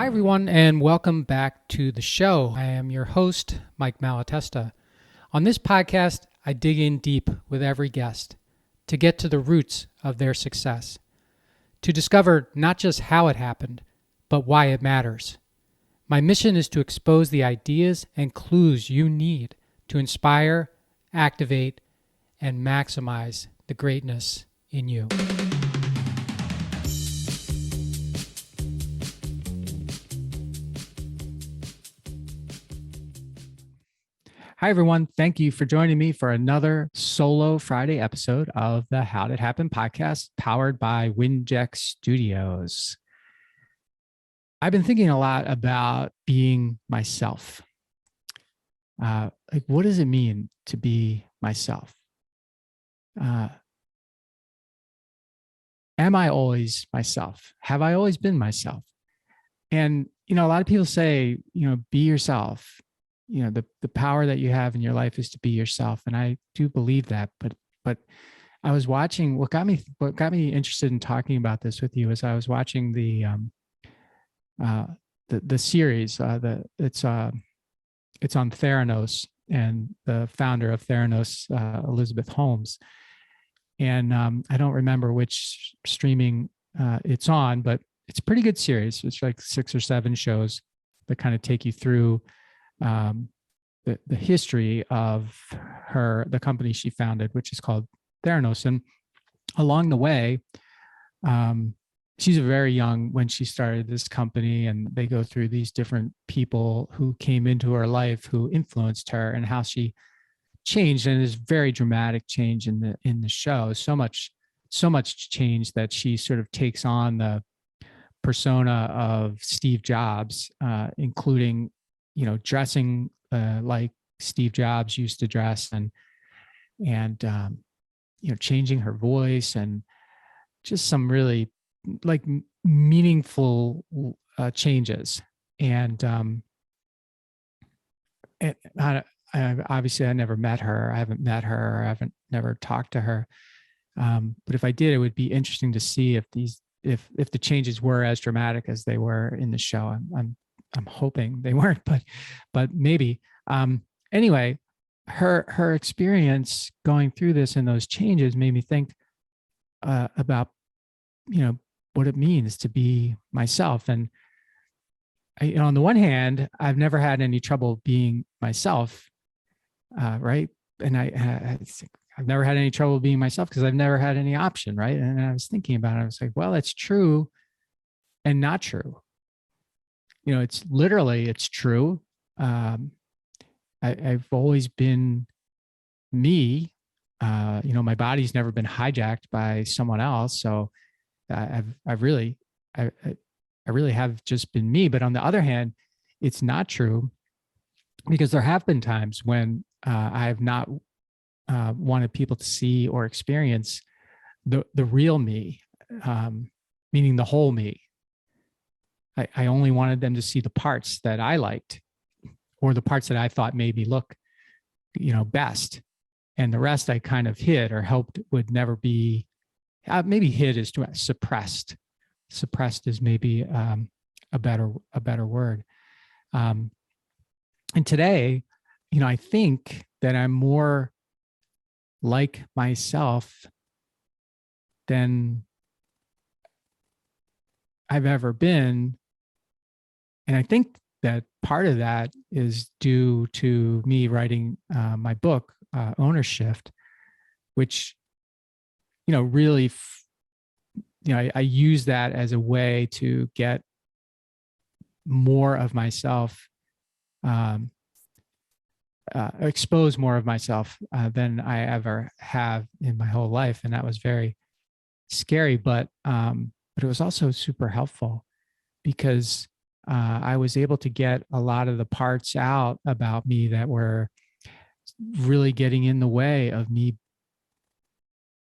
Hi, everyone, and welcome back to the show. I am your host, Mike Malatesta. On this podcast, I dig in deep with every guest to get to the roots of their success, to discover not just how it happened, but why it matters. My mission is to expose the ideas and clues you need to inspire, activate, and maximize the greatness in you. Hi, everyone. Thank you for joining me for another solo Friday episode of the How Did It Happen podcast, powered by Winject Studios. I've been thinking a lot about being myself. What does it mean to be myself? Am I always myself? Have I always been myself? And, a lot of people say, be yourself. The power that you have in your life is to be yourself. And I do believe that, but I was watching, what got me interested in talking about this with you is I was watching the series, it's on Theranos, and the founder of Theranos, Elizabeth Holmes. And I don't remember which streaming it's on, but it's a pretty good series. It's like 6 or 7 shows that kind of take you through the history of the company she founded, which is called Theranos. And along the way, she's very young when she started this company, and they go through these different people who came into her life, who influenced her, and how she changed. And there's very dramatic change in the show. So much change that she sort of takes on the persona of Steve Jobs, including dressing like Steve Jobs used to dress, and changing her voice, and just some really meaningful changes. And obviously I never met her. I haven't met her. I haven't never talked to her. But if I did, it would be interesting to see if the changes were as dramatic as they were in the show. I'm hoping they weren't, but maybe. Anyway, her experience going through this and those changes made me think about what it means to be myself. And on the one hand, I've never had any trouble being myself, right? And I've never had any trouble being myself because I've never had any option, right? And I was thinking about it. I was like, well, it's true and not true. It's true. I've always been me. My body's never been hijacked by someone else. So I really have just been me. But on the other hand, it's not true, because there have been times when I have not wanted people to see or experience the real me, meaning the whole me. I only wanted them to see the parts that I liked, or the parts that I thought maybe look, best. And the rest I kind of hid or hoped would never be, maybe hid is too suppressed. Suppressed is maybe a better word. And today, I think that I'm more like myself than I've ever been. And I think that part of that is due to me writing my book, Ownership, which, really, I use that as a way to get more of myself, expose more of myself than I ever have in my whole life. And that was very scary, but it was also super helpful, because I was able to get a lot of the parts out about me that were really getting in the way of me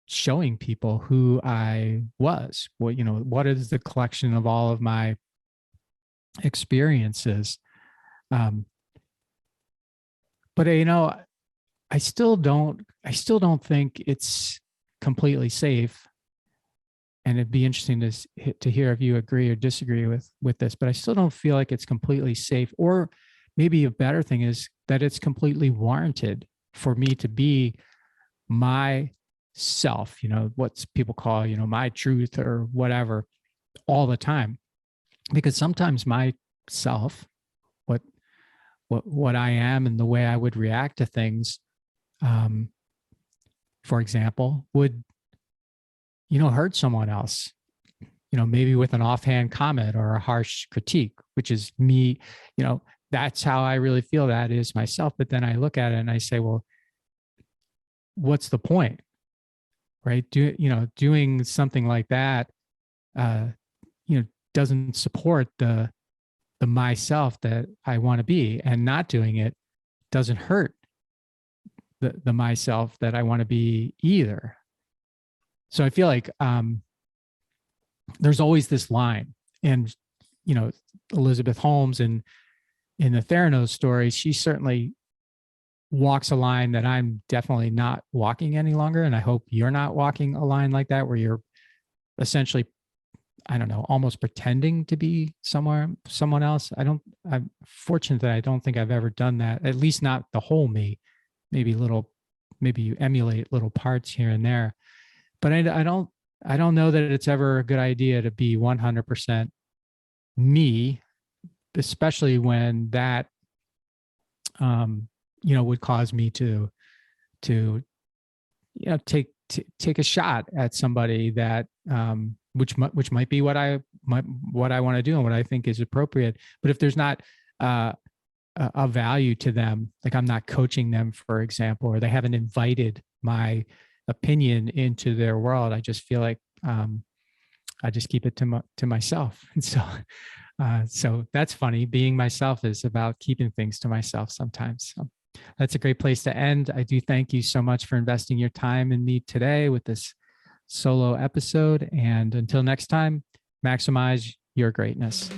showing people who I was. What is the collection of all of my experiences? But I still don't think it's completely safe and it'd be interesting to hear if you agree or disagree with this, but I still don't feel like it's completely safe. Or maybe a better thing is that it's completely warranted for me to be myself, what people call, my truth or whatever, all the time. Because sometimes myself, what what I am and the way I would react to things, um, for example, would hurt someone else, maybe with an offhand comment or a harsh critique, which is me, that's how I really feel, that is myself. But then I look at it and I say, well, what's the point? Right? Doing something like that, uh, doesn't support the myself that I want to be, and not doing it doesn't hurt the myself that I want to be either. So I feel like there's always this line, and Elizabeth Holmes in the Theranos story, she certainly walks a line that I'm definitely not walking any longer, and I hope you're not walking a line like that, where you're essentially, I don't know, almost pretending to be someone else. I'm fortunate that I don't think I've ever done that, at least not the whole me. Maybe you emulate little parts here and there, but I don't know that it's ever a good idea to be 100% me, especially when that, would cause me to take a shot at somebody that, which might be what I want to do and what I think is appropriate. But if there's not a value to them, like I'm not coaching them, for example, or they haven't invited my opinion into their world, I just feel like I just keep it to myself. And so that's funny. Being myself is about keeping things to myself sometimes. So that's a great place to end. I do thank you so much for investing your time in me today with this solo episode. And until next time, maximize your greatness.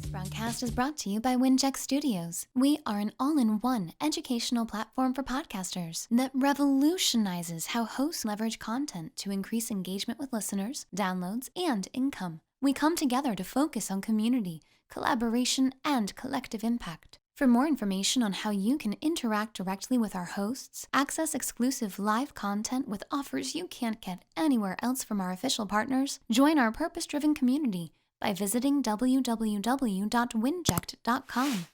Podcast is brought to you by Wincheck Studios. We are an all-in-one educational platform for podcasters that revolutionizes how hosts leverage content to increase engagement with listeners, downloads, and income. We come together to focus on community, collaboration, and collective impact. For more information on how you can interact directly with our hosts, access exclusive live content with offers you can't get anywhere else from our official partners, join our purpose-driven community by visiting www.winject.com.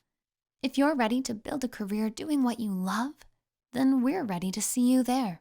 If you're ready to build a career doing what you love, then we're ready to see you there.